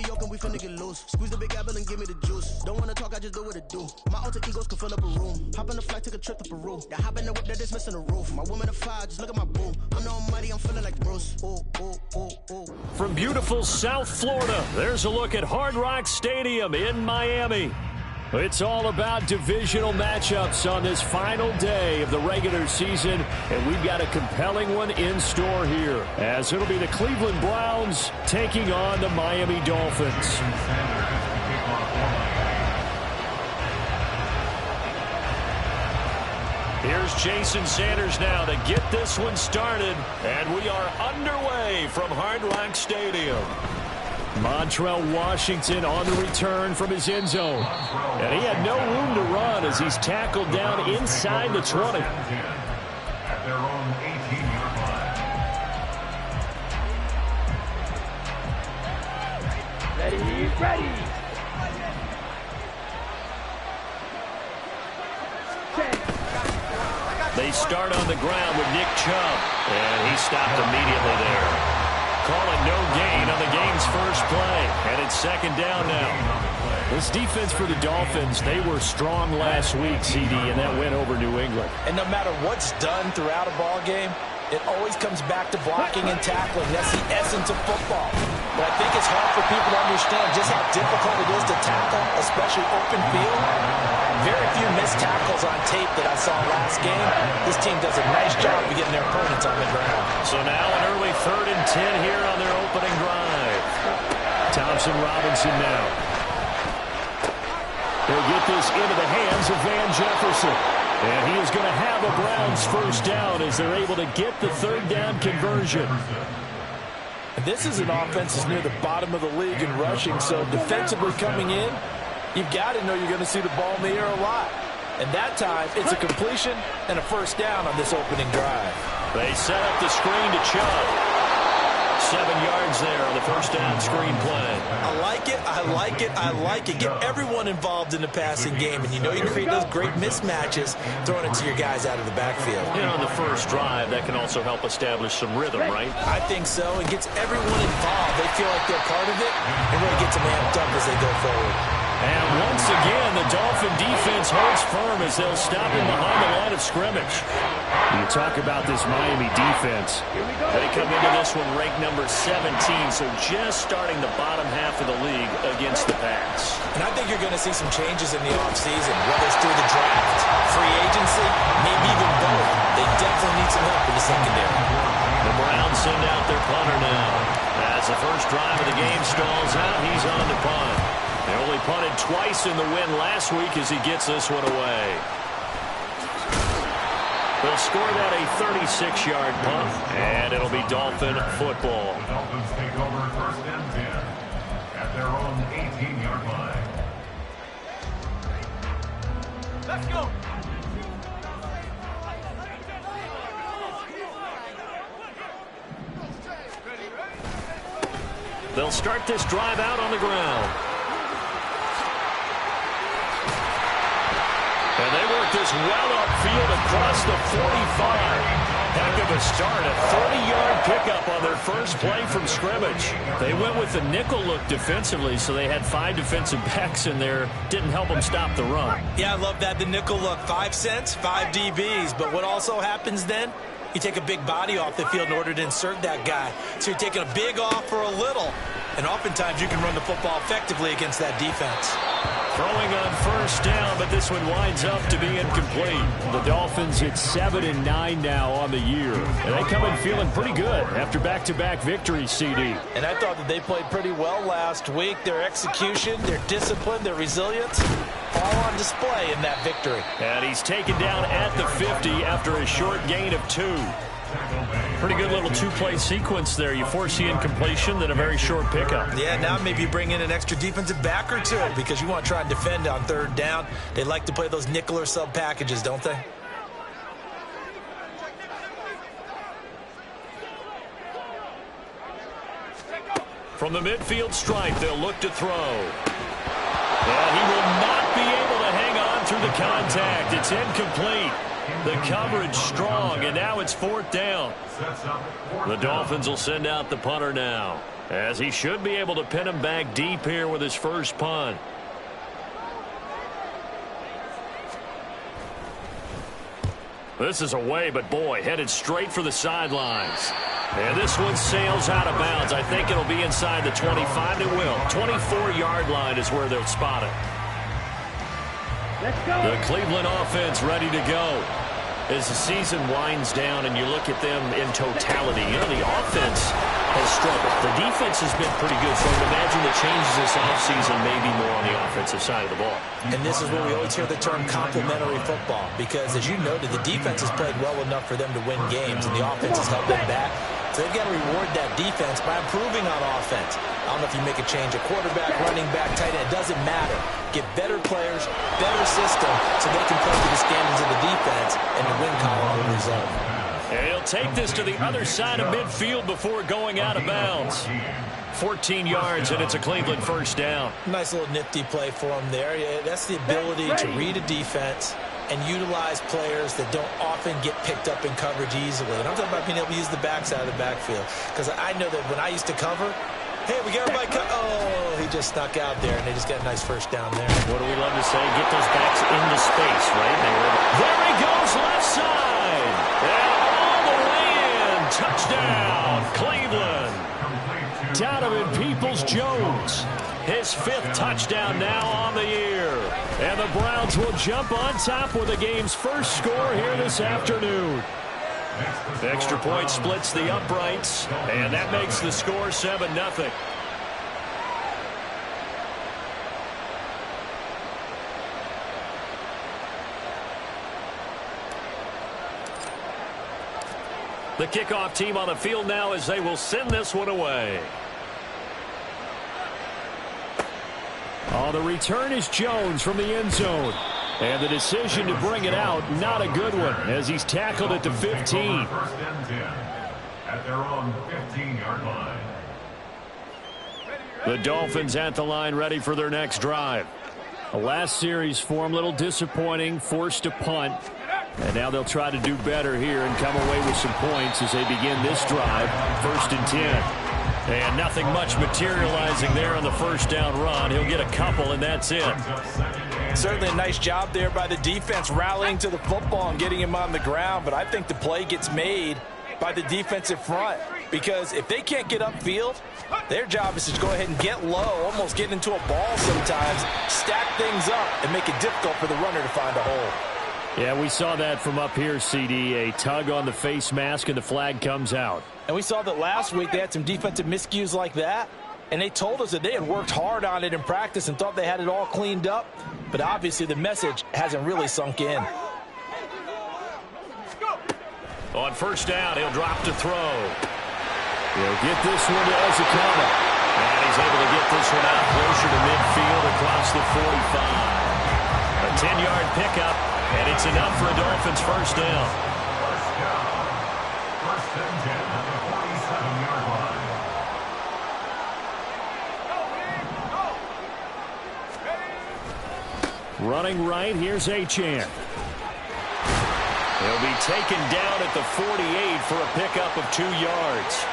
York and we finna get loose. Squeeze the big apple and give me the juice. Don't wanna talk, I just do what it do. My alter egos can fill up a room. Hop on the flight, take a trip to Peru. Yeah, hop in the whip that is missing the roof. My woman a fire, just look at my boo. I'm the almighty, I'm feeling like Bruce. Ooh, ooh, ooh, ooh. From beautiful South Florida, there's a look at Hard Rock Stadium in Miami. It's all about divisional matchups on this final day of the regular season, and we've got a compelling one in store here, as it'll be the Cleveland Browns taking on the Miami Dolphins. Here's Jason Sanders now to get this one started, and we are underway from Hard Rock Stadium. Montrell Washington on the return from his end zone. And he had no room to run as he's tackled down inside the 20. At their own 18-yard line. Ready. They start on the ground with Nick Chubb, and he stopped immediately there. Calling no gain on the game's first play, and it's second down now. This defense for the Dolphins, they were strong last week, CD, and that went over New England. And no matter what's done throughout a ball game, it always comes back to blocking and tackling. That's the essence of football. But I think it's hard for people to understand just how difficult it is to tackle, especially open field. Very few missed tackles on tape that I saw last game. This team does a nice job of getting their opponents on the ground. So now an early 3rd and 10 here on their opening drive. Thompson Robinson now. They'll get this into the hands of Van Jefferson. And he is going to have a Browns first down as they're able to get the 3rd down conversion. This is an offense that's near the bottom of the league in rushing, so defensively coming in, you've got to know you're going to see the ball in the air a lot. And that time, it's a completion and a first down on this opening drive. They set up the screen to Chubb. 7 yards there on the first down screen play. I like it. Get everyone involved in the passing game, and you know you can create those great mismatches throwing it to your guys out of the backfield. You know, on the first drive, that can also help establish some rhythm, right? I think so. It gets everyone involved. They feel like they're part of it, and really gets them amped up as they go forward. And once again, the Dolphin defense holds firm as they'll stop him behind the line of scrimmage. You talk about this Miami defense. They come into this one ranked number 17, so just starting the bottom half of the league against the pass. And I think you're going to see some changes in the offseason, whether it's through the draft, free agency, maybe even both. They definitely need some help in the secondary. The Browns send out their punter now. As the first drive of the game stalls out, he's on to punt. They only punted twice in the win last week as he gets this one away. They'll score that a 36-yard punt, and it'll be Dolphin football. The Dolphins take over 1st and 10 at their own 18-yard line. Let's go. They'll start this drive out on the ground. And they work this well upfield across the 45. Heck of a start, a 30-yard pickup on their first play from scrimmage. They went with the nickel look defensively, so they had 5 defensive backs in there. Didn't help them stop the run. Yeah, I love that, the nickel look. 5 cents, 5 DBs. But what also happens then? You take a big body off the field in order to insert that guy. So you're taking a big off for a little. And oftentimes you can run the football effectively against that defense. Throwing on first down, but this one winds up to be incomplete. The Dolphins at 7-9 now on the year. And they come in feeling pretty good after back-to-back victories, CD. And I thought that they played pretty well last week. Their execution, their discipline, their resilience, all on display in that victory. And he's taken down at the 50 after a short gain of 2. Pretty good little 2-play sequence there. You force the incompletion, then a very short pickup. Yeah, now maybe you bring in an extra defensive back or two because you want to try and defend on 3rd down. They like to play those nickel or sub packages, don't they? From the midfield stripe, they'll look to throw. And he will not be able to hang on through the contact. It's incomplete. The coverage strong, and now it's 4th down. The Dolphins will send out the punter now. as he should be able to pin him back deep here with his first punt. This is away, but boy, headed straight for the sidelines. And this one sails out of bounds. I think it'll be inside the 25. It will. 24-yard line is where they'll spot it. Let's go. The Cleveland offense ready to go. As the season winds down and you look at them in totality, you know, the offense has struggled. The defense has been pretty good, so I would imagine the changes this offseason may be more on the offensive side of the ball. And this is where we always hear the term complementary football, because as you noted, the defense has played well enough for them to win games, and the offense has held them back. So they've got to reward that defense by improving on offense. I don't know if you make a change at quarterback, running back, tight end. It doesn't matter. Get better players, better system, so they can play to the standards of the defense, and the win column will result. And he'll take this to the other side of midfield before going out of bounds. 14 yards, and it's a Cleveland first down. Nice little nifty play for him there. Yeah, that's the ability to read a defense and utilize players that don't often get picked up in coverage easily. And I'm talking about being able to use the backside of the backfield. Because I know that when I used to cover, hey, we got everybody oh, he just snuck out there, and they just got a nice first down there. What do we love to say? Get those backs into space, right? There he goes, left side. And all the way in. Touchdown, Cleveland. Donovan Peoples-Jones. His 5th touchdown now on the year. And the Browns will jump on top with the game's first score here this afternoon. The extra point splits the uprights, and that makes the score 7-0. The kickoff team on the field now as they will send this one away. Oh, the return is Jones from the end zone. And the decision to bring it out, not a good one, as he's tackled at the 15. First and 10 at their own 15-yard line. The Dolphins at the line ready for their next drive. The last series for them, a little disappointing, forced to punt. And now they'll try to do better here and come away with some points as they begin this drive, 1st and 10. And nothing much materializing there on the first down run. He'll get a couple, and that's it. Certainly a nice job there by the defense rallying to the football and getting him on the ground. But I think the play gets made by the defensive front, because if they can't get upfield, their job is to go ahead and get low, almost get into a ball sometimes, stack things up, and make it difficult for the runner to find a hole. Yeah, we saw that from up here, CD. A tug on the face mask, and the flag comes out. And we saw that last week they had some defensive miscues like that, and they told us that they had worked hard on it in practice and thought they had it all cleaned up, but obviously the message hasn't really sunk in. On first down, he'll drop to throw. He'll get this one to Ezekana. And he's able to get this one out closer to midfield across the 45. A 10-yard pickup, and it's enough for a Dolphins first down. First and 10 at the 47-yard line. Running right, here's Achane. He'll be taken down at the 48 for a pickup of 2 yards.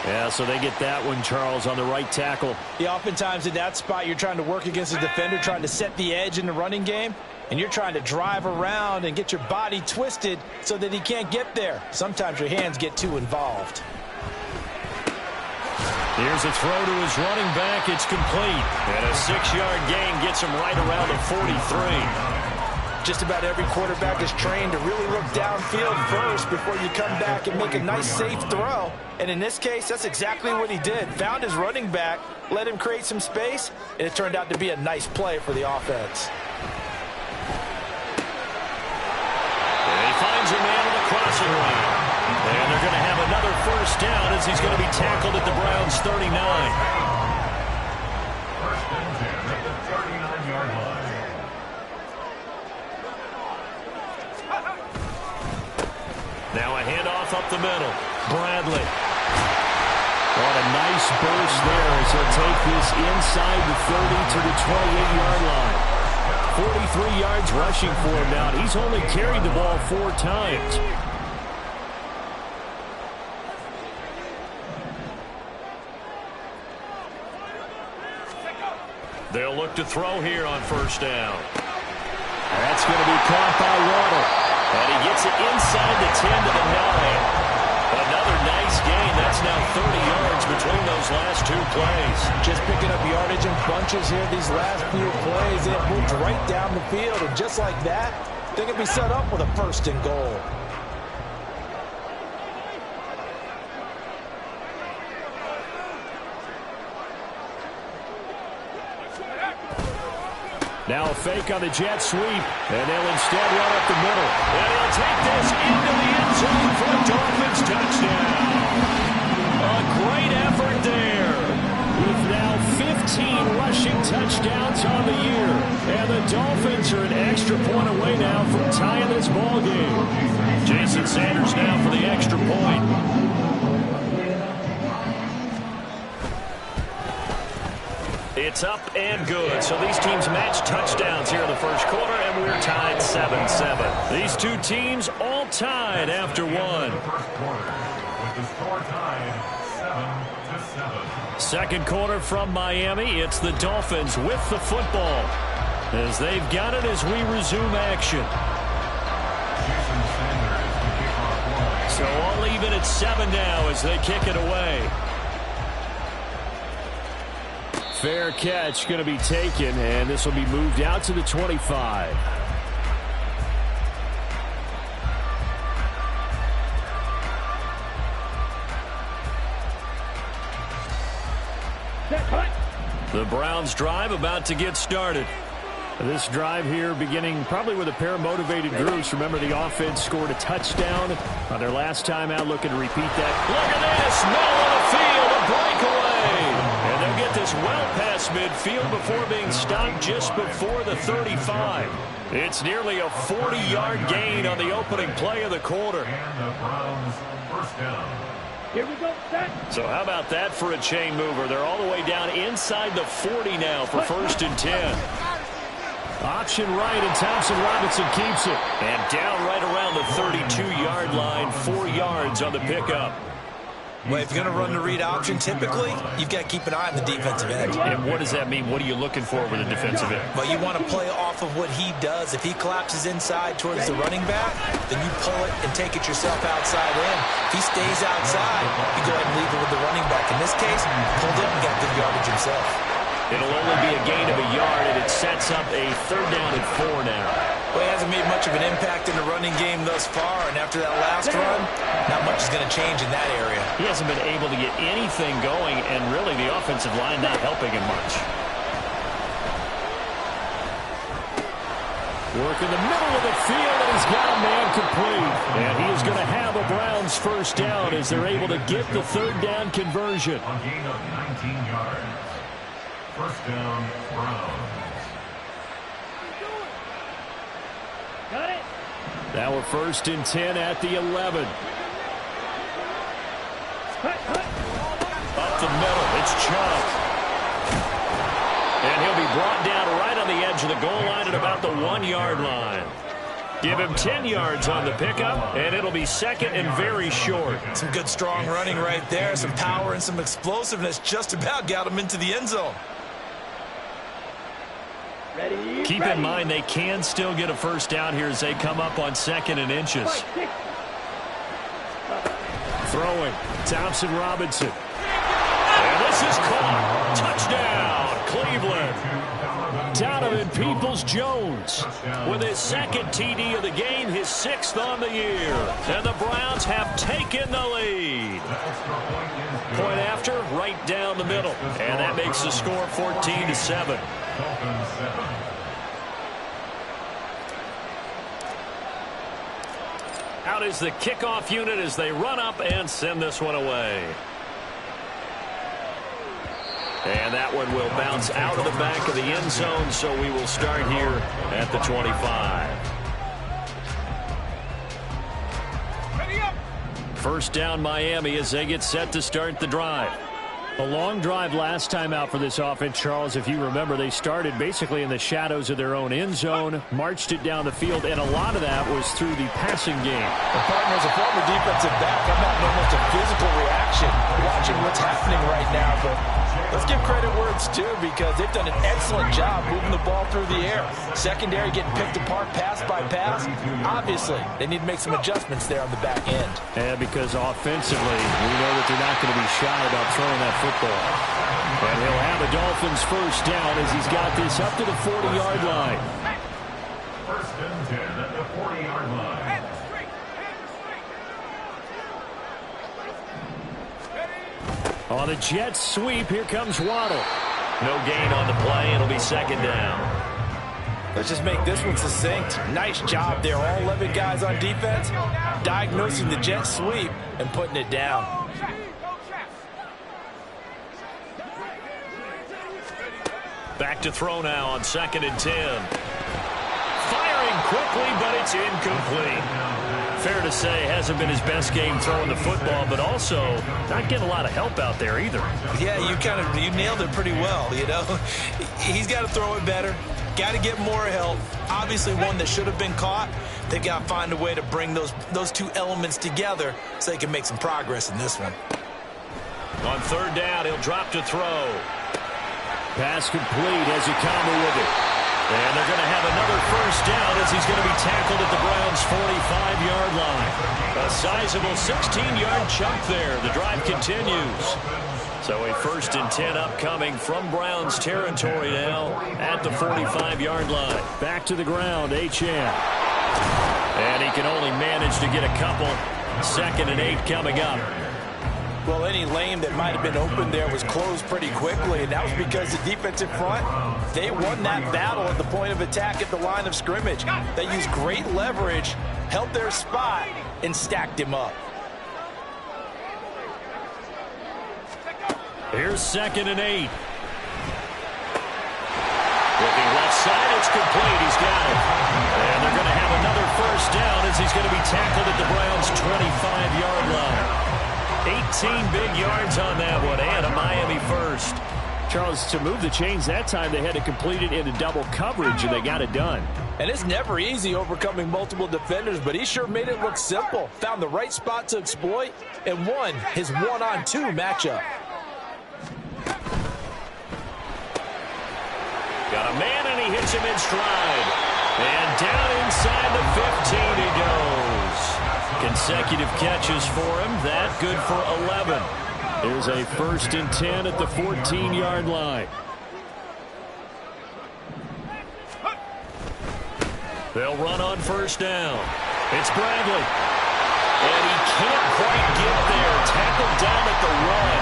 Yeah, so they get that one, Charles, on the right tackle. Yeah, oftentimes in that spot, you're trying to work against a defender, trying to set the edge in the running game, and you're trying to drive around and get your body twisted so that he can't get there. Sometimes your hands get too involved. Here's a throw to his running back. It's complete. And a 6-yard gain gets him right around the 43. Just about every quarterback is trained to really look downfield first before you come back and make a nice, safe throw. And in this case, that's exactly what he did. Found his running back, let him create some space, and it turned out to be a nice play for the offense. And he finds a man on the crossing line. And they're going to have another first down as he's going to be tackled at the Browns' 39. First and 10 at the 39-yard line. Now a handoff up the middle. Bradley. What a nice burst there as he'll take this inside the 30 to the 28-yard line. 43 yards rushing for him now. He's only carried the ball 4 times. They'll look to throw here on first down. That's going to be caught by Waddle. And he gets it inside the 10 to the 9. Another nice gain. That's now 30 yards between those last two plays. Just picking up yardage in bunches here these last few plays. They have moved right down the field. And just like that, they can be set up with a first and goal. Now a fake on the jet sweep, and they'll instead run up the middle. And he'll take this into the end zone for a Dolphins touchdown. A great effort there. With now 15 rushing touchdowns on the year. And the Dolphins are an extra point away now from tying this ball game. Jason Sanders now for the extra point. It's up and good. So these teams match touchdowns here in the first quarter, and we're tied 7-7. These two teams all tied after one. First quarter with the score tied 7-7. Second quarter from Miami. It's the Dolphins with the football as they've got it as we resume action. Jason Sanders, the kickoff. So all even at 7 now as they kick it away. Fair catch going to be taken, and this will be moved out to the 25. The Browns drive about to get started. This drive here beginning probably with a pair of motivated groups. Remember, the offense scored a touchdown on their last time out. Looking to repeat that. Look at this. Middle of the field. A breakaway. And they'll get this well past midfield before being stopped just before the 35. It's nearly a 40-yard gain on the opening play of the quarter. And the Browns first down. Here we go, set. So how about that for a chain mover? They're all the way down inside the 40 now for first and 10. Option right, and Thompson Robinson keeps it. And down right around the 32-yard line, 4 yards on the pickup. Well, if you're going to run the read option, typically, you've got to keep an eye on the defensive end. And what does that mean? What are you looking for with a defensive end? Well, you want to play off of what he does. If he collapses inside towards the running back, then you pull it and take it yourself outside in. If he stays outside, you go ahead and leave it with the running back. In this case, pulled it and got good yardage himself. It'll only be a gain of a yard, and it sets up a 3rd down and 4 now. Well, he hasn't made much of an impact in the running game thus far, and after that last run, not much is going to change in that area. He hasn't been able to get anything going, and really the offensive line not helping him much. Work in the middle of the field, and he's got a man complete. And he is going to have a Browns first down as they're able to get the 3rd down conversion. A gain of 19 yards. First down, Browns. Got it. Now we're first and 10 at the 11. Up the middle, it's Chubb. And he'll be brought down right on the edge of the goal line at about the 1-yard line. Give him 10 yards on the pickup, and it'll be second and very short. Some good, strong running right there. Some power and some explosiveness just about got him into the end zone. Ready. Keep in mind they can still get a first down here as they come up on 2nd and inches. Throwing, Thompson Robinson. And this is caught. Touchdown, Cleveland. Donovan Peoples-Jones with his 2nd TD of the game, his 6th on the year. And the Browns have taken the lead. Point after, right down the middle. And that makes the score 14-7. Out is the kickoff unit as they run up and send this one away. And that one will bounce out of the back of the end zone, so we will start here at the 25. First down Miami as they get set to start the drive. A long drive last time out for this offense, Charles. If you remember, they started basically in the shadows of their own end zone, marched it down the field, and a lot of that was through the passing game. The partner is a former defensive back. I'm having almost a physical reaction watching what's happening right now, but Let's give credit where it's due because they've done an excellent job moving the ball through the air. Secondary getting picked apart pass by pass. Obviously, they need to make some adjustments there on the back end. And because offensively, we know that they're not going to be shy about throwing that football. And he'll have a Dolphins first down as he's got this up to the 40-yard line. First and 10 at the 40-yard line. On a jet sweep, here comes Waddle. No gain on the play. It'll be second down. Let's just make this one succinct. Nice job there. All 11 guys on defense diagnosing the jet sweep and putting it down. Back to throw now on 2nd and 10. Firing quickly, but it's incomplete. Fair to say, hasn't been his best game throwing the football, but also not getting a lot of help out there either. Yeah, you nailed it pretty well, you know. He's got to throw it better. Got to get more help. Obviously one that should have been caught. They've got to find a way to bring those two elements together so they can make some progress in this one. On 3rd down, he'll drop to throw. Pass complete as Ikama with it. And they're going to have another first down as he's going to be tackled at the Browns' 45-yard line. A sizable 16-yard chunk there. The drive continues. So a 1st and 10 upcoming from Browns territory now at the 45-yard line. Back to the ground, Achane. And he can only manage to get a couple. 2nd and 8 coming up. Well, any lane that might have been open there was closed pretty quickly, and that was because the defensive front, they won that battle at the point of attack at the line of scrimmage. They used great leverage, held their spot, and stacked him up. Here's 2nd and 8. Looking left side, it's complete. He's got it. And they're going to have another first down as he's going to be tackled at the Browns' 25-yard line. 18 big yards on that one, and a Miami first. Charles, to move the chains that time, they had to complete it into double coverage, and they got it done. And it's never easy overcoming multiple defenders, but he sure made it look simple. Found the right spot to exploit and won his 1-on-2 matchup. Got a man, and he hits him in stride. And down inside the 15 he goes. Consecutive catches for him. That good for 11. Here's a 1st and 10 at the 14-yard line. They'll run on first down. It's Bradley. And he can't quite get there. Tackled down at the run.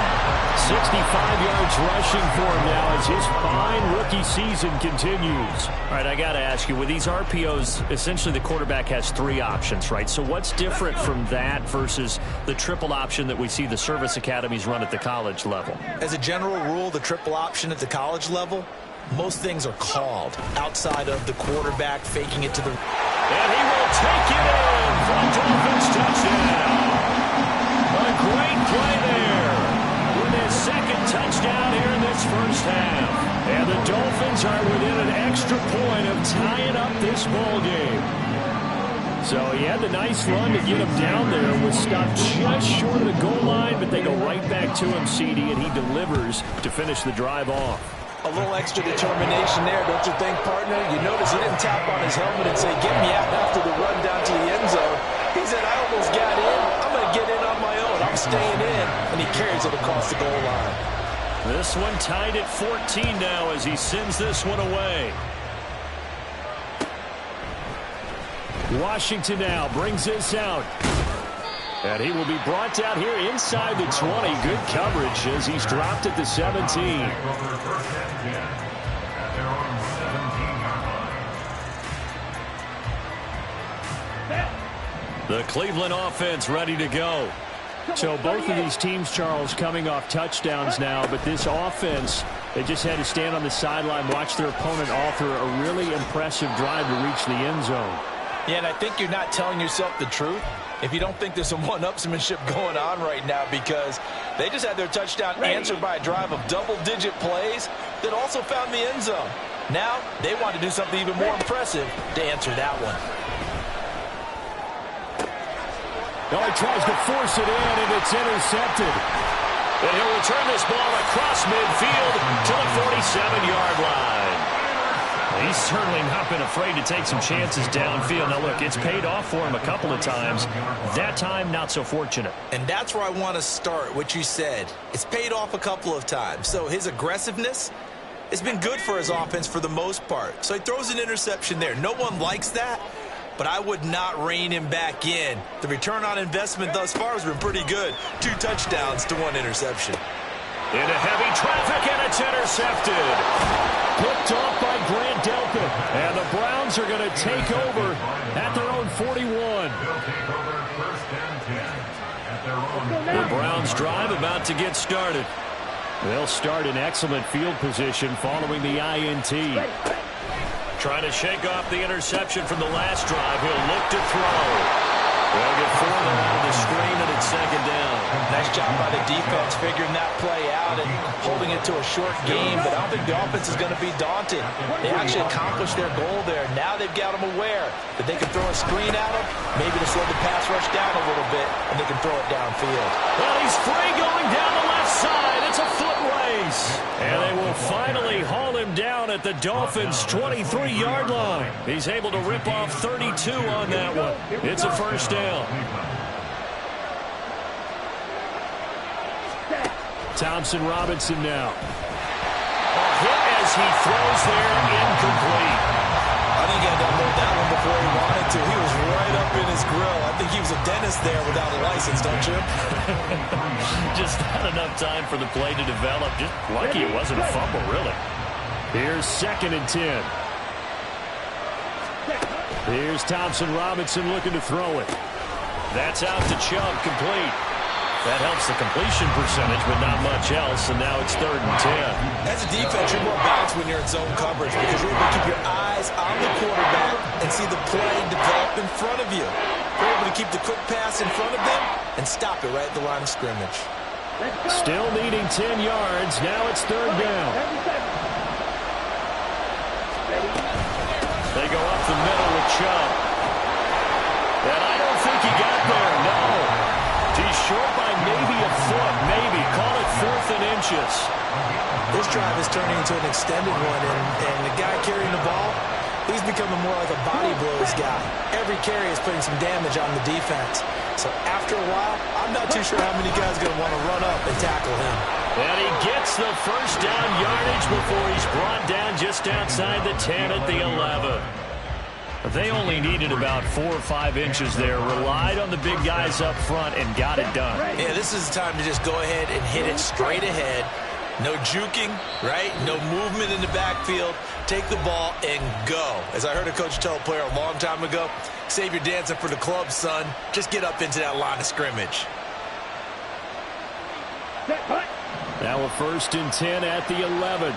65 yards rushing for him now as his fine rookie season continues. All right, I got to ask you, with these RPOs, essentially the quarterback has 3 options, right? So what's different from that versus the triple option that we see the service academies run at the college level? As a general rule, the triple option at the college level, most things are called outside of the quarterback faking it to the... And he will take it in for a Dolphins touchdown. A great play there. His 2nd touchdown here in this first half. And the Dolphins are within an extra point of tying up this ball game. So he had the nice run to get him down there. Was stopped just short of the goal line, but they go right back to him, CD, and he delivers to finish the drive off. A little extra determination there, don't you think, partner? You notice he didn't tap on his helmet and say, get me out after the run down to the end zone. He said, I almost got in. I'm going to get in on my own. I'm staying in. And he carries it across the goal line. This one tied at 14 now as he sends this one away. Washington now brings this out. And he will be brought down here inside the 20. Good coverage as he's dropped at the 17. The Cleveland offense ready to go. So both of these teams, Charles, coming off touchdowns now, but this offense, they just had to stand on the sideline, watch their opponent author a really impressive drive to reach the end zone. Yeah, and I think you're not telling yourself the truth if you don't think there's some one-upsmanship going on right now, because they just had their touchdown answered by a drive of double-digit plays that also found the end zone. Now they want to do something even more impressive to answer that one. Oh, he tries to force it in, and it's intercepted. And he'll return this ball across midfield to the 47-yard line. He's certainly not been afraid to take some chances downfield. Now, look, it's paid off for him a couple of times. That time, not so fortunate. And that's where I want to start, what you said. It's paid off a couple of times. So his aggressiveness has been good for his offense for the most part. So he throws an interception there. No one likes that, but I would not rein him back in. The return on investment thus far has been pretty good. 2 touchdowns to 1 interception. Into heavy traffic, and it's intercepted. Picked off by Grant Delpit. And the Browns are going to take over at their own 41. The Browns drive about to get started. They'll start in excellent field position following the INT. Trying to shake off the interception from the last drive. He'll look to throw. They'll get further out of the screen, and it's second down. Nice job by the defense figuring that play out and holding it to a short game, but I don't think the offense is going to be daunted. They actually accomplished their goal there. Now they've got them aware that they can throw a screen at them, maybe to slow the pass rush down a little bit, and they can throw it downfield. Well, he's free going down the left side. It's a foot race. And they will finally haul him down at the Dolphins' 23-yard line. He's able to rip off 32 on that one. It's a first down. Thompson Robinson now. A hit as he throws there, incomplete. I think he had to unload that one before he wanted to. He was right up in his grill. I think he was a dentist there without a license, don't you? Just not enough time for the play to develop. Just lucky it wasn't a fumble, really. Here's 2nd and 10. Here's Thompson Robinson looking to throw it. That's out to Chubb, complete. That helps the completion percentage, but not much else, and now it's 3rd and 10. As a defense, you're more balanced when you're in zone coverage because you're able to keep your eyes on the quarterback and see the play develop in front of you. You're able to keep the quick pass in front of them and stop it right at the line of scrimmage. Still needing 10 yards. Now it's 3rd down. They go up the middle with Chubb. And I don't think he got there, no. He's short by maybe a foot, maybe. Call it 4th and inches. This drive is turning into an extended one, and the guy carrying the ball, he's becoming more like a body blows guy. Every carry is putting some damage on the defense. So after a while, I'm not too sure how many guys are going to want to run up and tackle him. And he gets the first down yardage before he's brought down just outside the 10 at the 11. They only needed about 4 or 5 inches there, relied on the big guys up front, and got it done. Yeah, this is the time to just go ahead and hit it straight ahead. No juking, right? No movement in the backfield. Take the ball and go. As I heard a coach tell a player a long time ago, save your dancing for the club, son. Just get up into that line of scrimmage. Now a 1st and 10 at the 11.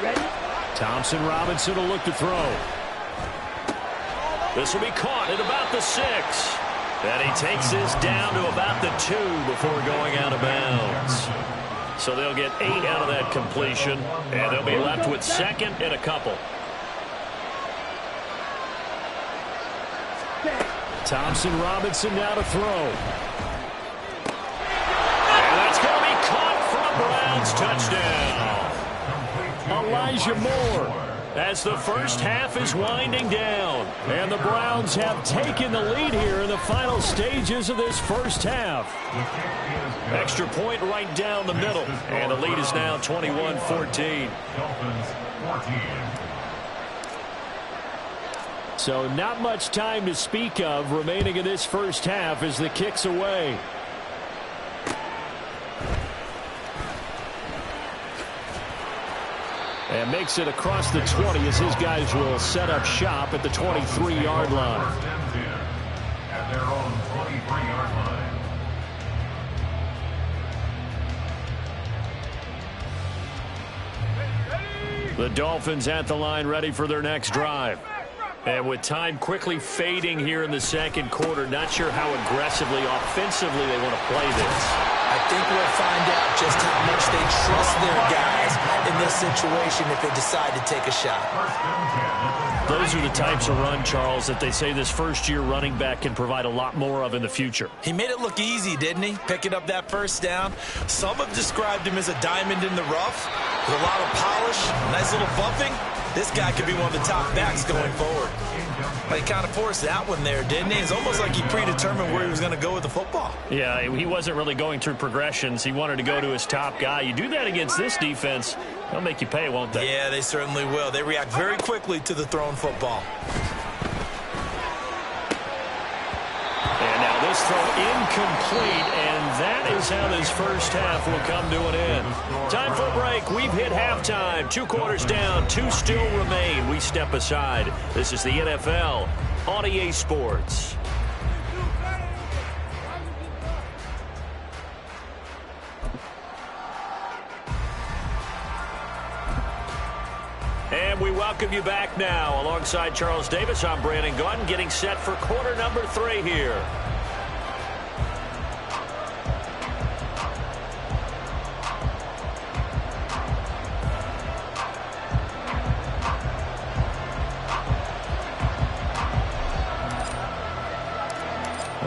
Ready? Thompson Robinson will look to throw. This will be caught at about the 6. And he takes this down to about the 2 before going out of bounds. So they'll get 8 out of that completion, and they'll be left with 2nd and a couple. Thompson Robinson now to throw. And that's going to be caught for a Browns touchdown. Elijah Moore, as the first half is winding down. And the Browns have taken the lead here in the final stages of this first half. Extra point right down the middle. And the lead is now 21-14. So not much time to speak of remaining in this first half as the kick's away. And makes it across the 20 as his guys will set up shop at the 23-yard line. At their own 23-yard line. The Dolphins at the line ready for their next drive. And with time quickly fading here in the second quarter, not sure how aggressively, offensively they want to play this. I think we'll find out just how much coach. They trust their guys in this situation if they decide to take a shot. Those are the types of run, Charles, that they say this first-year running back can provide a lot more of in the future. He made it look easy, didn't he? Picking up that first down. Some have described him as a diamond in the rough with a lot of polish, nice little bumping. This guy could be one of the top backs going forward. But he kind of forced that one there, didn't he? It's almost like he predetermined where he was going to go with the football. Yeah, he wasn't really going through progressions. He wanted to go to his top guy. You do that against this defense, they'll make you pay, won't they? Yeah, they certainly will. They react very quickly to the thrown football. And now this throw incomplete, and that is how this first half will come to an end. Time for a break. We've hit halftime. 2 quarters down, 2 still remain. We step aside. This is the NFL on EA Sports. And we welcome you back now. Alongside Charles Davis, I'm Brandon Gunn, getting set for quarter number 3 here.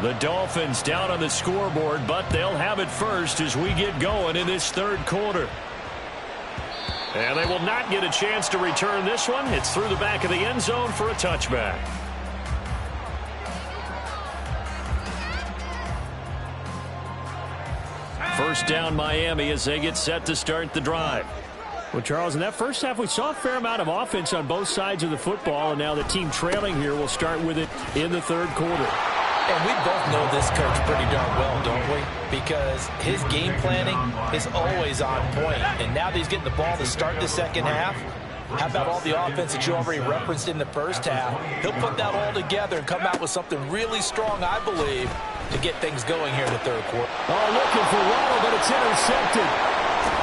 The Dolphins down on the scoreboard, but they'll have it first as we get going in this third quarter. And they will not get a chance to return this one. It's through the back of the end zone for a touchback. First down Miami as they get set to start the drive. Well, Charles, in that first half, we saw a fair amount of offense on both sides of the football, and now the team trailing here will start with it in the third quarter. And we both know this coach pretty darn well, don't we? Because his game planning is always on point. And now that he's getting the ball to start the second half, how about all the offense that you already referenced in the first half? He'll put that all together and come out with something really strong, I believe, to get things going here in the third quarter. Oh, looking for Waddle, but it's intercepted.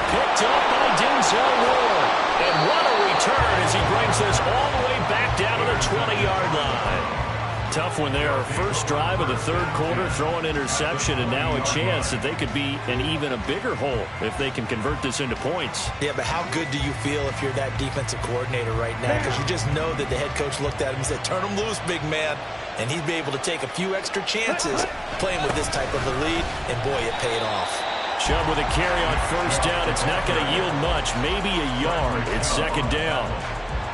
Picked up by Denzel Ward. And what a return as he brings this all the way back down to the 20-yard line. Tough one there. First drive of the third quarter, throw an interception, and now a chance that they could be in even a bigger hole if they can convert this into points. Yeah, but how good do you feel if you're that defensive coordinator right now? Because you just know that the head coach looked at him and said, turn him loose, big man. And he'd be able to take a few extra chances playing with this type of a lead, and boy, it paid off. Chubb with a carry on first down. It's not going to yield much, maybe a yard. It's second down.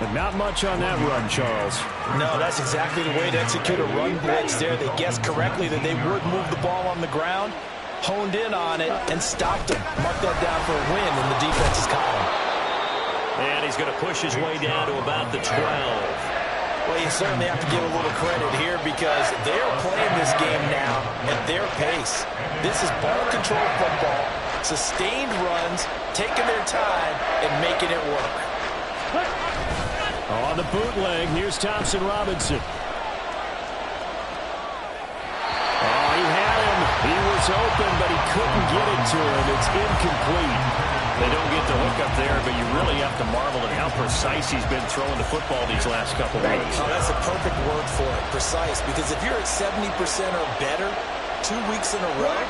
But not much on that run, Charles. No, that's exactly the way to execute a run blitz there. They guessed correctly that they would move the ball on the ground, honed in on it, and stopped him. Marked that down for a win in the defense's column. And he's going to push his way down to about the 12. Well, you certainly have to give a little credit here because they're playing this game now at their pace. This is ball control football, sustained runs, taking their time, and making it work. On the bootleg, here's Thompson Robinson. Oh, he had him. He was open, but he couldn't get it to him. It's incomplete. They don't get the hook up there, but you really have to marvel at how precise he's been throwing the football these last couple of weeks. Oh, that's a perfect word for it, precise, because if you're at 70% or better 2 weeks in a row,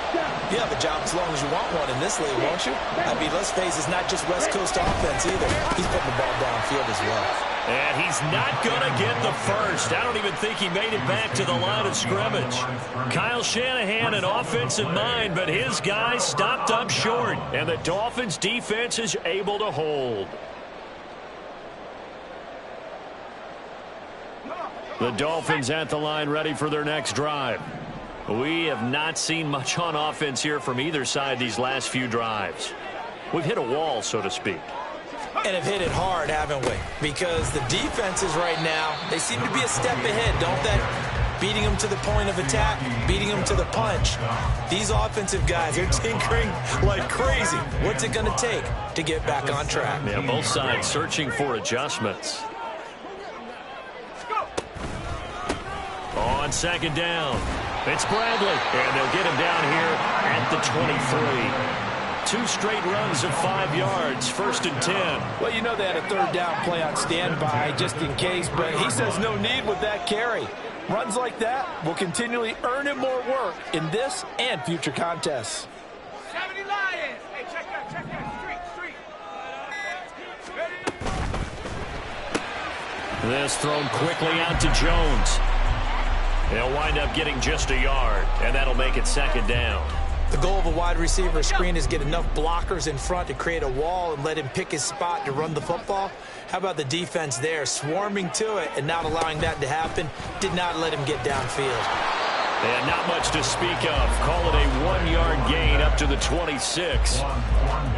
you have a job as long as you want one in this league, won't you? I mean, let's face it, it's not just West Coast offense either. He's putting the ball downfield as well. And he's not going to get the first. I don't even think he made it back to the line of scrimmage. Kyle Shanahan, an offensive mind, but his guys stopped up short. And the Dolphins' defense is able to hold. The Dolphins at the line ready for their next drive. We have not seen much on offense here from either side these last few drives. We've hit a wall, so to speak. And have hit it hard, haven't we? Because the defenses right now, they seem to be a step ahead, don't they? Beating them to the point of attack, beating them to the punch. These offensive guys, they're tinkering like crazy. What's it going to take to get back on track? Yeah, both sides searching for adjustments. On second down, it's Bradley. And they'll get him down here at the 23. 2 straight runs of 5 yards, 1st and 10. Well, you know they had a third down play on standby just in case, but he says no need with that carry. Runs like that will continually earn him more work in this and future contests. 70 Lions. Hey, check that. This thrown quickly out to Jones. He'll wind up getting just a yard, and that'll make it second down. The goal of a wide receiver screen is get enough blockers in front to create a wall and let him pick his spot to run the football. How about the defense there, swarming to it and not allowing that to happen? Did not let him get downfield. And not much to speak of. Call it a 1-yard gain up to the 26.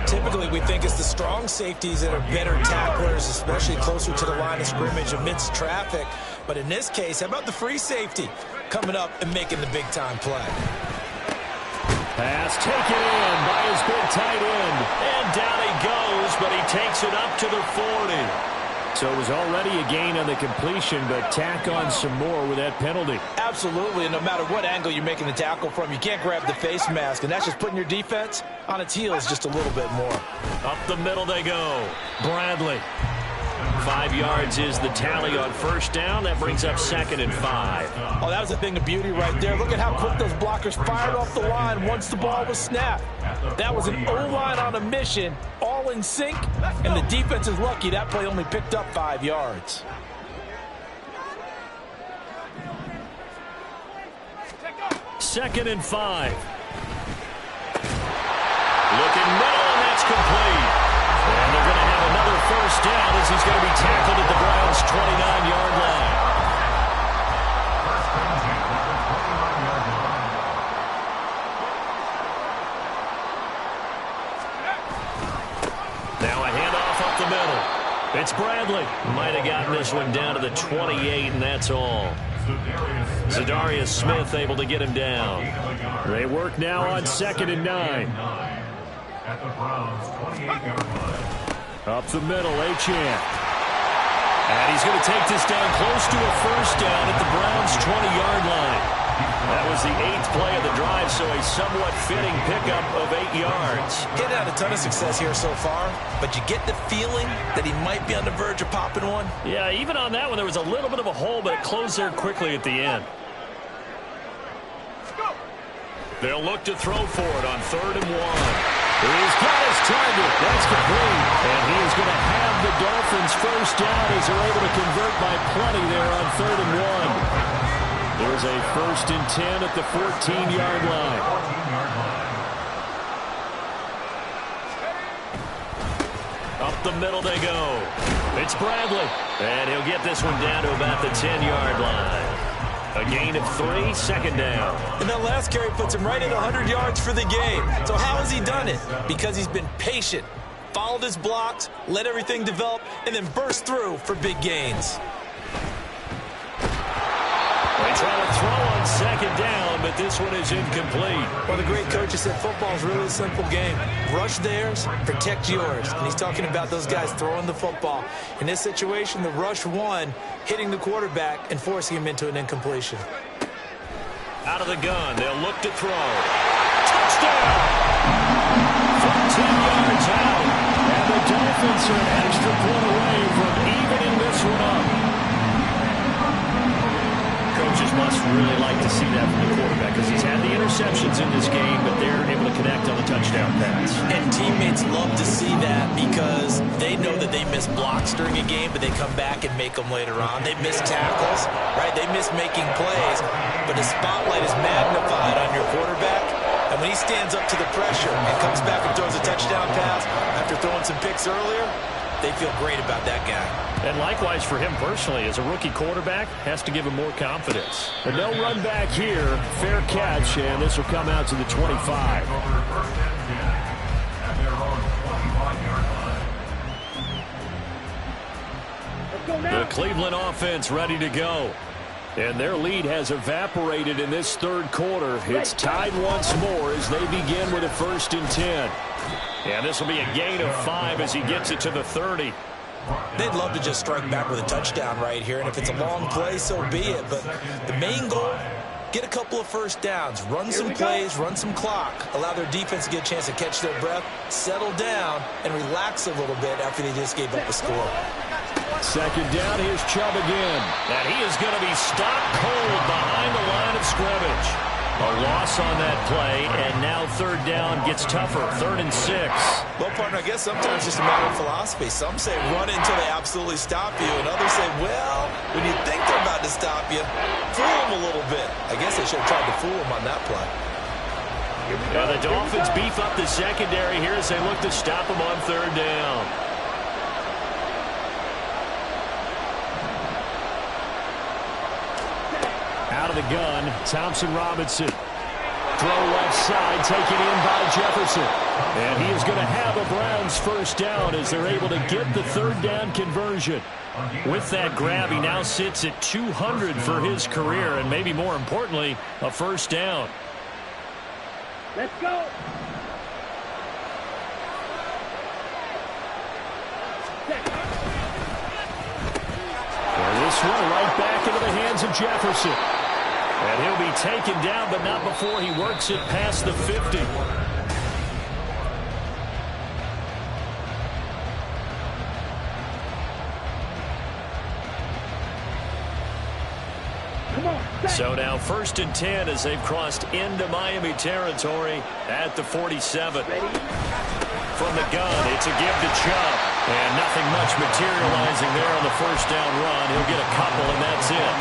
Typically, we think it's the strong safeties that are better tacklers, especially closer to the line of scrimmage amidst traffic. But in this case, how about the free safety coming up and making the big-time play? Pass taken in by his big tight end. And down he goes, but he takes it up to the 40. So it was already a gain on the completion, but tack on some more with that penalty. Absolutely, and no matter what angle you're making the tackle from, you can't grab the face mask, and that's just putting your defense on its heels just a little bit more. Up the middle they go. Bradley. 5 yards is the tally on first down. That brings up 2nd and 5. Oh, that was a thing of beauty right there. Look at how quick those blockers fired off the line once the ball was snapped. That was an O-line on a mission, all in sync, and the defense is lucky that play only picked up 5 yards. Second and 5. Looking middle, and that's complete. And they're going to have another first down as he's going to be tackled at the Browns' 29-yard line. Now a handoff up the middle. It's Bradley. Might have gotten this one down to the 28, and that's all. Zadarius Smith able to get him down. They work now on 2nd and 9. At the Browns' 28-yard line. Up the middle, Achane. And he's going to take this down close to a first down at the Browns' 20-yard line. That was the 8th play of the drive, so a somewhat fitting pickup of 8 yards. He's had a ton of success here so far, but you get the feeling that he might be on the verge of popping one. Yeah, even on that one, there was a little bit of a hole, but it closed there quickly at the end. They'll look to throw for it on 3rd and 1. He's got his target. That's complete. And he is going to have the Dolphins first down as they're able to convert by plenty there on 3rd and 1. There's a 1st and 10 at the 14-yard line. Up the middle they go. It's Bradley. And he'll get this one down to about the 10-yard line. A gain of 3, 2nd down. And that last carry puts him right at 100 yards for the game. So how has he done it? Because he's been patient, followed his blocks, let everything develop, and then burst through for big gains. They try to throw on 2nd down, but this one is incomplete. Well, the great coach said football is really a simple game. Rush theirs, protect yours. And he's talking about those guys throwing the football. In this situation, the rush won, hitting the quarterback and forcing him into an incompletion. Out of the gun, they'll look to throw. Touchdown! 14 yards out. And the Dolphins are an extra point away from evening this one up. Coaches must really like to see that from the quarterback because he's had the interceptions in this game, but they're able to connect on the touchdown pass. And teammates love to see that because they know that they miss blocks during a game, but they come back and make them later on. They miss tackles, right? They miss making plays, but the spotlight is magnified on your quarterback. And when he stands up to the pressure and comes back and throws a touchdown pass after throwing some picks earlier, they feel great about that guy. And likewise for him personally, as a rookie quarterback, has to give him more confidence. But no run back here. Fair catch, and this will come out to the 25. The Cleveland offense ready to go. And their lead has evaporated in this 3rd quarter. It's tied once more as they begin with a 1st and 10. And this will be a gain of 5 as he gets it to the 30. They'd love to just strike back with a touchdown right here, and if it's a long play, so be it. But the main goal, get a couple of first downs, run some plays, run some clock, allow their defense to get a chance to catch their breath, settle down, and relax a little bit after they just gave up a score. 2nd down, here's Chubb again. And he is going to be stopped cold behind the line of scrimmage. A loss on that play, and now third down gets tougher. 3rd and 6. Well, partner, I guess sometimes it's just a matter of philosophy. Some say run it until they absolutely stop you, and others say, well, when you think they're about to stop you, fool them a little bit. I guess they should have tried to fool them on that play. Now the Dolphins beef up the secondary here as they look to stop them on 3rd down. Out of the gun, Thompson Robinson. Throw left side, taken in by Jefferson. And he is going to have a Browns first down as they're able to get the 3rd down conversion. With that grab, he now sits at 200 for his career, and maybe more importantly, a first down. Let's go. And this one right back into the hands of Jefferson. And he'll be taken down, but not before he works it past the 50. So now 1st and 10 as they've crossed into Miami territory at the 47. From the gun, it's a give to Chubb. And nothing much materializing there on the first down run. He'll get a couple, and that's it.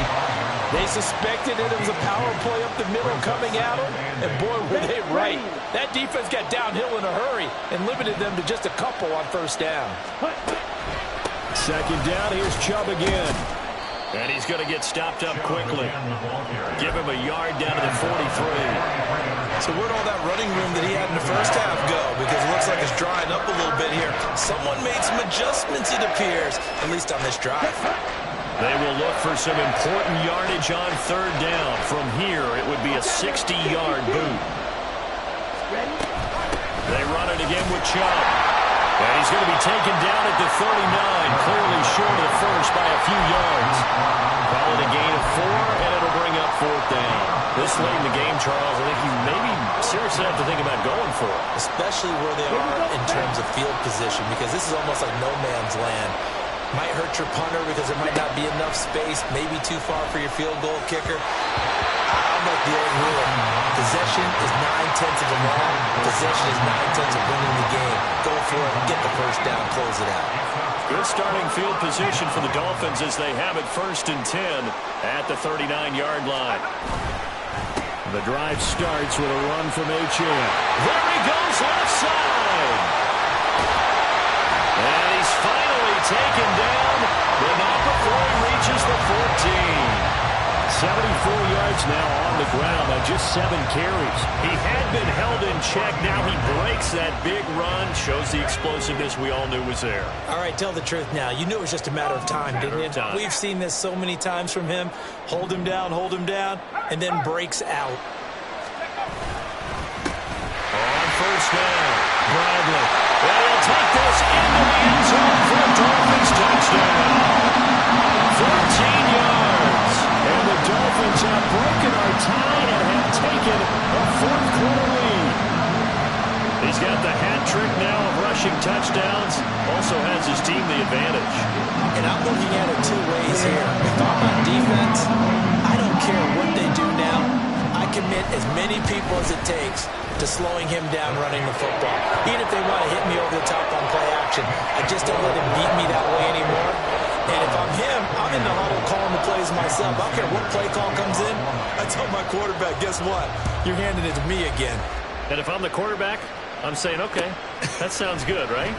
They suspected it was a power play up the middle coming at them, and boy, were they right. That defense got downhill in a hurry and limited them to just a couple on first down. 2nd down, here's Chubb again. And he's going to get stopped up quickly. Give him a yard down to the 43. So where'd all that running room that he had in the first half go? Because it looks like it's drying up a little bit here. Someone made some adjustments, it appears, at least on this drive. They will look for some important yardage on 3rd down. From here, it would be a 60-yard boot. They run it again with Chubb. And he's going to be taken down at the 39, clearly short of the first by a few yards. Call it a gain of 4, and it'll bring up 4th down. This late in the game, Charles, I think you maybe seriously have to think about going for it. Especially where they are in terms of field position, because this is almost like no man's land. Might hurt your punter because there might not be enough space, maybe too far for your field goal kicker. I'm like the old rule. Possession is 9/10 of the law. Possession is 9/10 of winning the game. Go for it, get the first down, close it out. Good starting field position for the Dolphins as they have it 1st and 10 at the 39-yard line. The drive starts with a run from H.M. There he goes left side. And he's finally taken down, but not before he reaches the 14. 74 yards now on the ground on just 7 carries. He had been held in check. Now he breaks that big run. Shows the explosiveness we all knew was there. All right, tell the truth now. You knew it was just a matter of time, didn't you? We've seen this so many times from him. Hold him down, and then breaks out. On first down, Bradley. And he'll take this into the end zone for a Dolphins touchdown. 14 yards. And the Dolphins have broken our tie and have taken a 4th quarter lead. He's got the hat trick now of rushing touchdowns. Also has his team the advantage. And I'm looking at it 2 ways here. If I'm on defense, I don't care what they do now. I commit as many people as it takes to slowing him down running the football. Even if they want to hit me over the top on play action, I just don't let him beat me that way anymore. And if I'm him, I'm in the huddle calling the plays myself. I don't care what play call comes in. I tell my quarterback, guess what? You're handing it to me again. And if I'm the quarterback, I'm saying, okay, that sounds good, right?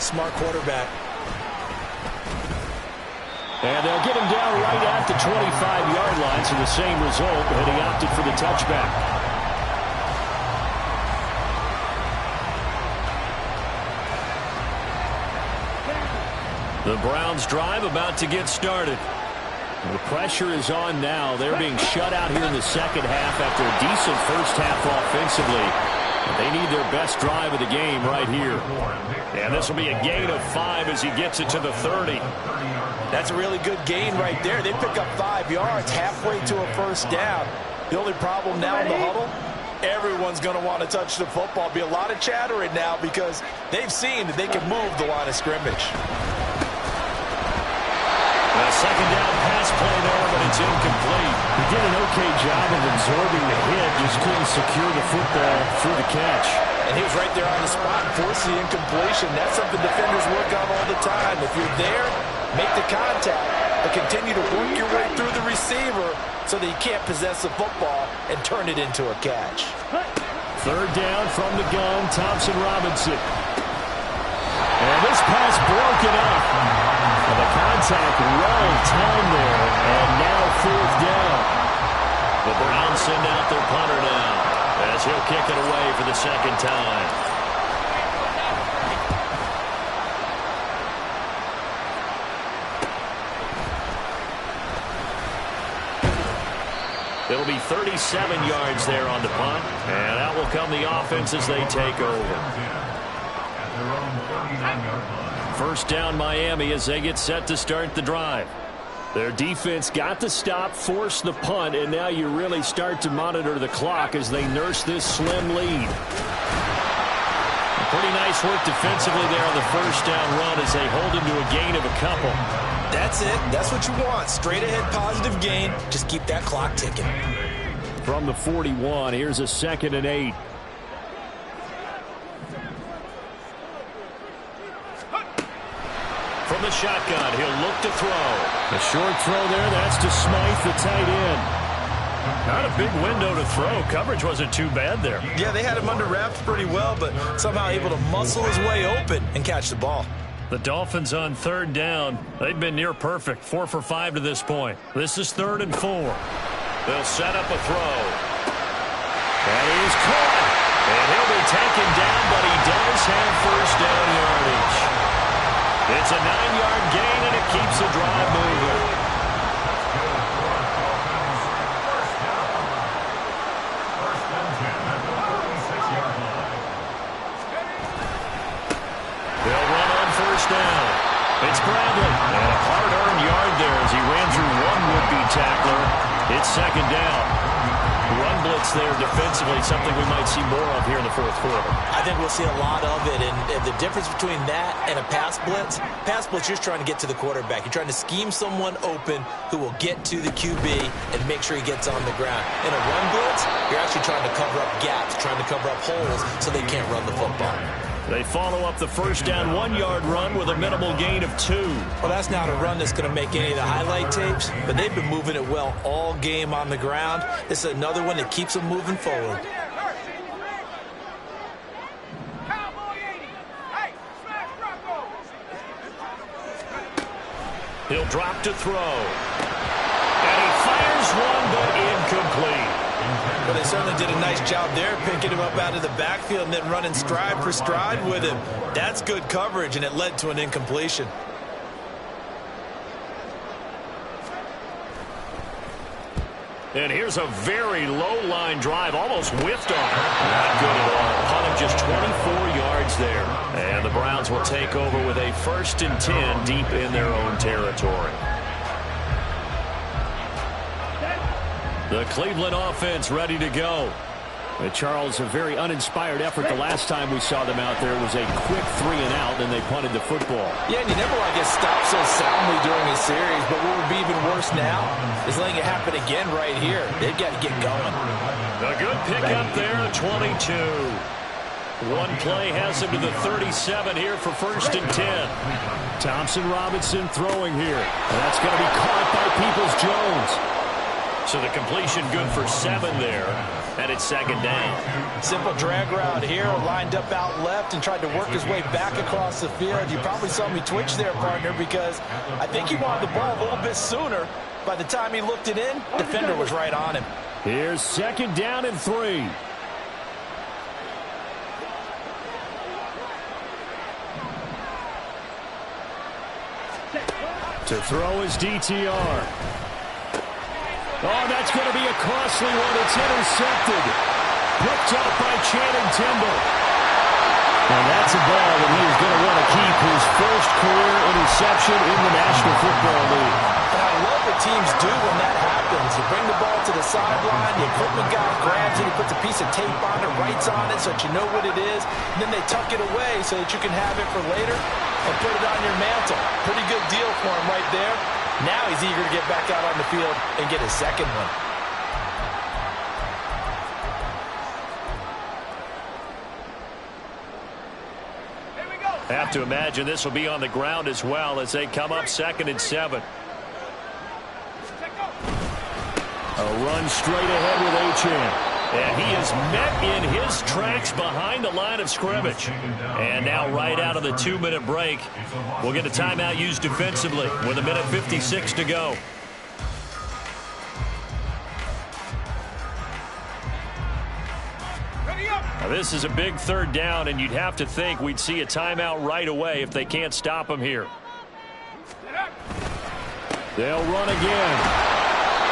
Smart quarterback. And they'll get him down right at the 25-yard line, so the same result, but he opted for the touchback. The Browns drive about to get started. The pressure is on now. They're being shut out here in the second half after a decent first half offensively. They need their best drive of the game right here. And this will be a gain of 5 as he gets it to the 30. That's a really good gain right there. They pick up 5 yards halfway to a first down. The only problem now in the huddle, everyone's going to want to touch the football. Be a lot of chattering now because they've seen that they can move the line of scrimmage. A second down pass pass play there, but it's incomplete. He did an okay job of absorbing the hit, just couldn't secure the football through the catch. And he was right there on the spot, forcing the incompletion. That's something defenders work on all the time. If you're there, make the contact, but continue to work your way through the receiver so that you can't possess the football and turn it into a catch. Third down from the gun, Thompson Robinson. And this pass broken up. And the contact well timed there, and now fourth down. The Browns send out their punter now, as he'll kick it away for the second time. It'll be 37 yards there on the punt, and out will come the offense as they take over. First down Miami as they get set to start the drive. Their defense got the stop, forced the punt, and now you really start to monitor the clock as they nurse this slim lead. Pretty nice work defensively there on the first down run as they hold him to a gain of a couple. That's it. That's what you want. Straight ahead positive gain. Just keep that clock ticking. From the 41, here's a 2nd and 8. From the shotgun, he'll look to throw. A short throw there, that's to Smythe, the tight end. Not a big window to throw. Coverage wasn't too bad there. Yeah, they had him under wraps pretty well, but somehow able to muscle his way open and catch the ball. The Dolphins on third down. They've been near perfect. 4 for 5 to this point. This is 3rd and 4. They'll set up a throw. And he's caught. And he'll be taken down, but he does have first down yardage. It's a 9-yard gain, and it keeps the drive moving. They'll run on first down. It's Bradley. And a hard-earned yard there as he ran through one would-be tackler. It's 2nd down. Run blitz there defensively, something we might see more of here in the 4th quarter. I think we'll see a lot of it, and the difference between that and a pass blitz, you're just trying to get to the quarterback. You're trying to scheme someone open who will get to the QB and make sure he gets on the ground. In a run blitz, you're actually trying to cover up gaps, trying to cover up holes so they can't run the football. They follow up the first down 1-yard run with a minimal gain of 2. Well, that's not a run that's going to make any of the highlight tapes, but they've been moving it well all game on the ground. This is another one that keeps them moving forward. He'll drop to throw. And he fires one, but incomplete. But they certainly did a nice job there, picking him up out of the backfield and then running stride for stride with him. That's good coverage, and it led to an incompletion. And here's a very low-line drive, almost whiffed on it. Not good at all. Punt of just 24 yards there. And the Browns will take over with a 1st and 10 deep in their own territory. The Cleveland offense ready to go. And Charles, a very uninspired effort the last time we saw them out there. It was a quick 3 and out, and they punted the football. Yeah, and you never want to get stopped so soundly during a series, but what would be even worse now is letting it happen again right here. They've got to get going. A good pickup there, 22. One play has him to the 37 here for 1st and 10. Thompson Robinson throwing here. And that's going to be caught by Peoples-Jones. So the completion good for 7 there, and it's 2nd down. Simple drag route here, lined up out left and tried to work his way back across the field. You probably saw me twitch there, partner, because I think he wanted the ball a little bit sooner. By the time he looked it in, defender was right on him. Here's 2nd down and 3. To throw his DTR. Oh, that's going to be a costly one. It's intercepted. Picked up by Channing Tindall. And that's a ball that he is going to want to keep, his first career interception in the National Football League. And I love what teams do when that happens. You bring the ball to the sideline, the equipment guy grabs it, he puts a piece of tape on it, writes on it so that you know what it is, and then they tuck it away so that you can have it for later and put it on your mantle. Pretty good deal for him right there. Now he's eager to get back out on the field and get his second one. Have to imagine this will be on the ground as well as they come up 2nd and 7. A run straight ahead with Achane. And he is met in his tracks behind the line of scrimmage. And now right out of the 2-minute break, we'll get a timeout used defensively with 1:56 to go. Now this is a big 3rd down, and you'd have to think we'd see a timeout right away if they can't stop him here. They'll run again.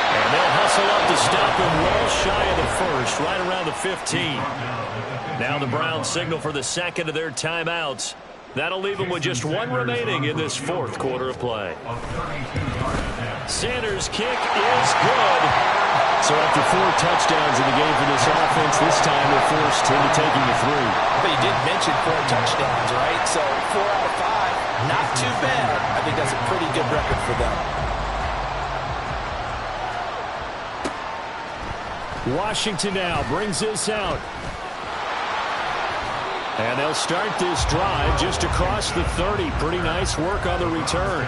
And they'll hustle up to stop him well shy of the 1st, right around the 15. Now the Browns signal for the 2nd of their timeouts. That'll leave them with just 1 remaining in this 4th quarter of play. Sanders' kick is good. So after 4 touchdowns in the game for this offense, this time they're forced into taking the 3. But you did mention 4 touchdowns, right? So 4 out of 5, not too bad. I think that's a pretty good record for them. Washington now brings this out. And they'll start this drive just across the 30. Pretty nice work on the return.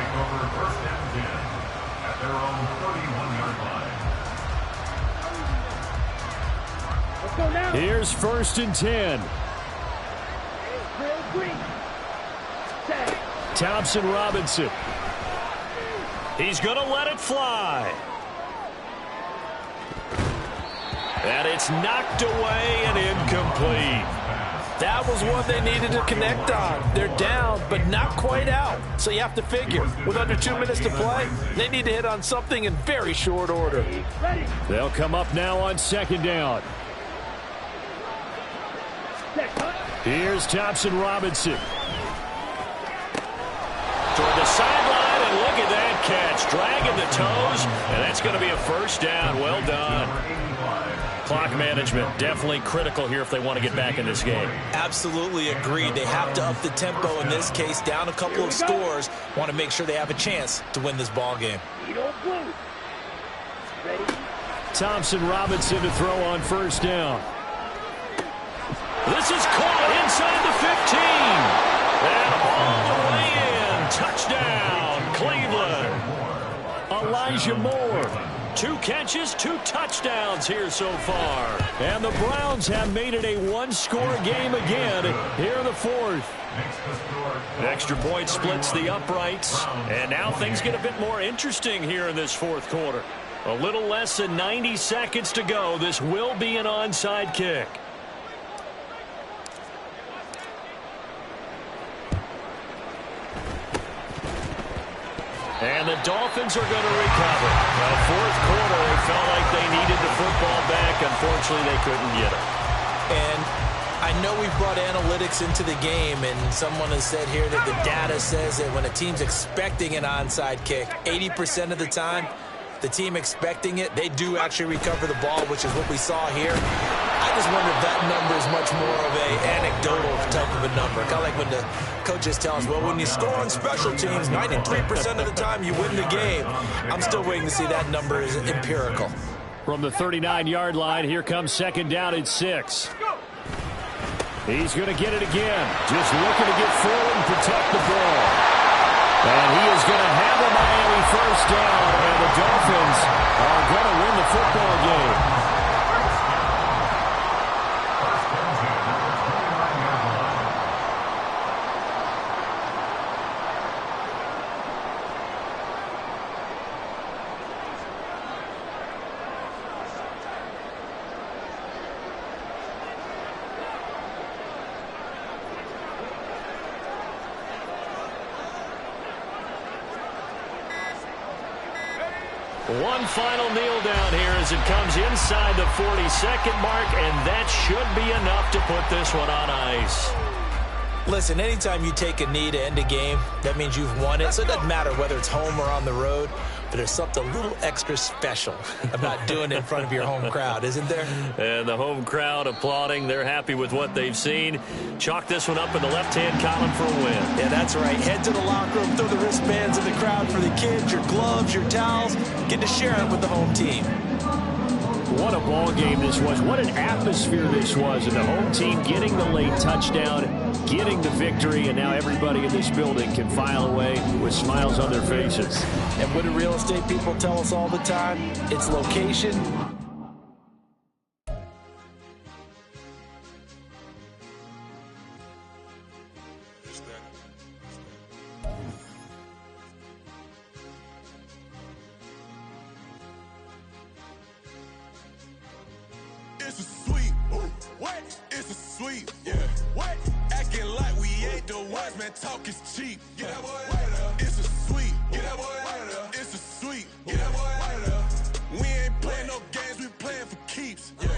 Here's 1st and 10. Thompson Robinson. He's going to let it fly. And it's knocked away and incomplete. That was one they needed to connect on. They're down, but not quite out. So you have to figure, with under 2 minutes to play, they need to hit on something in very short order. They'll come up now on 2nd down. Here's Thompson Robinson. Toward the sideline, and look at that catch. Dragging the toes, and that's going to be a 1st down. Well done. Clock management definitely critical here if they want to get back in this game. Absolutely agreed. They have to up the tempo in this case, down a couple of scores. Want to make sure they have a chance to win this ball game. Thompson Robinson to throw on 1st down. This is caught inside the 15. And all the way in. Touchdown, Cleveland. Elijah Moore. 2 catches, 2 touchdowns here so far. And the Browns have made it a 1-score game again here in the 4th. Extra point splits the uprights. And now things get a bit more interesting here in this 4th quarter. A little less than 90 seconds to go. This will be an onside kick. And the Dolphins are going to recover. Now, 4th quarter, they felt like they needed the football back. Unfortunately, they couldn't get it. And I know we've brought analytics into the game, and someone has said here that the data says that when a team's expecting an onside kick, 80% of the time, the team expecting it, they do actually recover the ball, which is what we saw here. I just wonder if that number is much more of a anecdotal type of a number. Kind of like when the coaches tell us, well, when you score on special teams, 93% of the time you win the game. I'm still waiting to see that number is empirical. From the 39-yard line, here comes 2nd down at 6. He's going to get it again. Just looking to get forward and protect the ball. And he is going to have a Miami 1st down, and the Dolphins are going to win the football game. One final kneel down here as it comes inside the 40-second mark, and that should be enough to put this one on ice. Listen, anytime you take a knee to end a game, that means you've won it. So it doesn't matter whether it's home or on the road. But there's something a little extra special about doing it in front of your home crowd, isn't there? And the home crowd applauding. They're happy with what they've seen. Chalk this one up in the left-hand column for a win. Yeah, that's right. Head to the locker room, throw the wristbands in the crowd for the kids, your gloves, your towels. Get to share it with the home team. What a ball game this was. What an atmosphere this was. And the home team getting the late touchdown, getting the victory, and now everybody in this building can file away with smiles on their faces. And what do real estate people tell us all the time? It's location. It's a sweep. What? It's a sweep. Yeah. What? Acting like we ain't the ones, man. Talk is cheap. Get that boy out of there. It's a sweep. Get that boy out of there. It's a sweep. Get that boy out of there. We ain't playing no games. We playing for keeps. Yeah.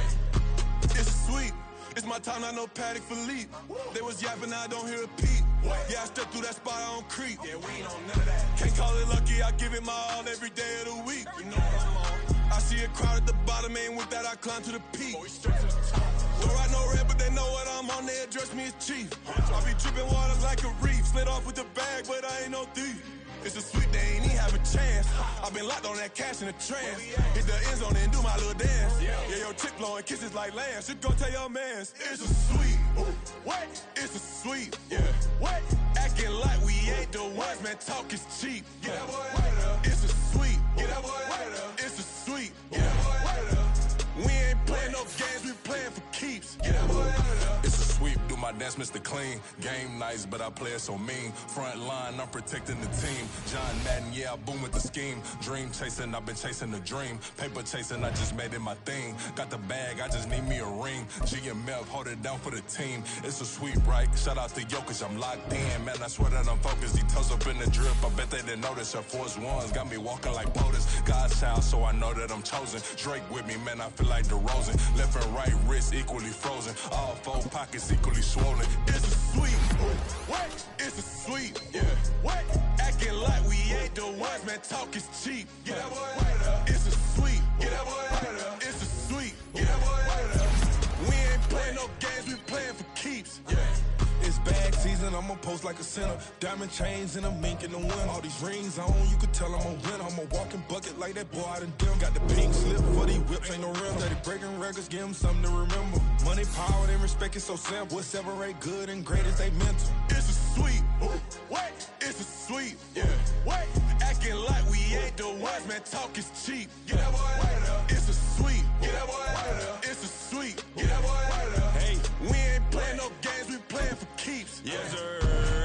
It's a sweep. It's my time, I know Paddock for leap. They was yapping, I don't hear a peep. Yeah, I step through that spot, I don't creep. Yeah, we ain't on none of that. Can't call it lucky, I give it my all every day of the week. You know what I'm on. I see a crowd at the bottom, and with that I climb to the peak. Don't write no red, but they know what I'm on, they address me as chief. I be dripping water like a reef, slid off with the bag, but I ain't no thief. It's a sweep, they ain't even have a chance. I've been locked on that cash in a trance. Hit the end zone and do my little dance. Yeah, your chick blowing kisses like lambs. Should go tell your mans. It's a sweep. What? It's a sweep. Yeah. What? Acting like we ain't the ones, man. Talk is cheap. Get that boy out of there. It's a sweep. Get that boy out of there. It's a sweep. Get that boy out of there. We ain't playing no games, we playing for keeps. Get that boy out of there. It's a sweep, do my dance, Mr. Clean. Game nice, but I play it so mean. Front line, I'm protecting the team. John Madden, yeah, I boom with the scheme. Dream chasing, I've been chasing the dream. Paper chasing, I just made it my thing. Got the bag, I just need me a ring. G and Mel, hold it down for the team. It's a sweep, right? Shout out to Jokic, I'm locked in. Man, I swear that I'm focused. He toes up in the drip, I bet they didn't notice. Air Force Ones got me walking like POTUS. God's child, so I know that I'm chosen. Drake with me, man, I feel like DeRozan. Left and right wrist equally frozen. All four pockets equally swollen. It's a sweep. What? It's a sweep. Yeah. What? Acting like we ain't the ones, man. Talk is cheap. Get that boy out of there. It's a sweep. Get that boy out of there. It's a sweep. Get that boy out of there. We ain't playing no games, we playing for keeps. Yeah. It's bag season, I'ma post like a center. Diamond chains and a mink in the wind. All these rings on, you could tell I'm a winner. I'm a walking bucket like that boy out in Dim. Got the pink slip for these whips, ain't no rim. Steady breaking records, give them something to remember. Money, power, and respect is so simple. What separate good and great is they mental. It's a sweep. What? It's a sweep. Yeah. What? Acting like we ain't the ones, man. Talk is cheap. Get that boy out of there. It's a sweep. Get that boy out of there. It's a sweep. Get that boy out of there. Hey, we ain't playing no games, we playing for keeps. Yes, sir.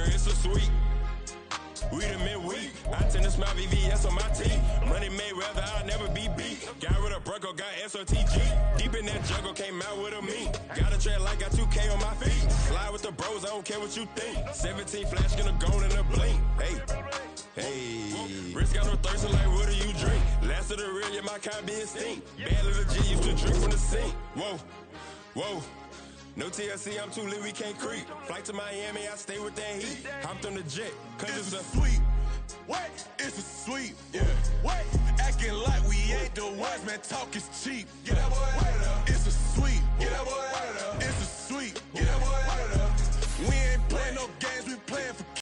It's a sweep. We the midweek. I tend to smile VVS on my teeth. Money made whether I'll never be beat. Got rid of Bronco, got SOTG. Deep in that jungle, came out with a meat. Got a tread like got 2K on my feet. Slide with the bros, I don't care what you think. 17 flash, gonna go in a blink. Hey. Hey, Rich got no thirsting like what do you drink? Last of the real, yeah, my kind be extinct. Bad little G used to drink from the sink. Whoa, whoa. No TLC, I'm too lit, we can't creep. Flight to Miami, I stay with that heat. Hopped on the jet, cause It's it's a a sweep. What? It's a sweep. Yeah. What? Acting like we ain't the ones, man. Talk is cheap. Get that boy out of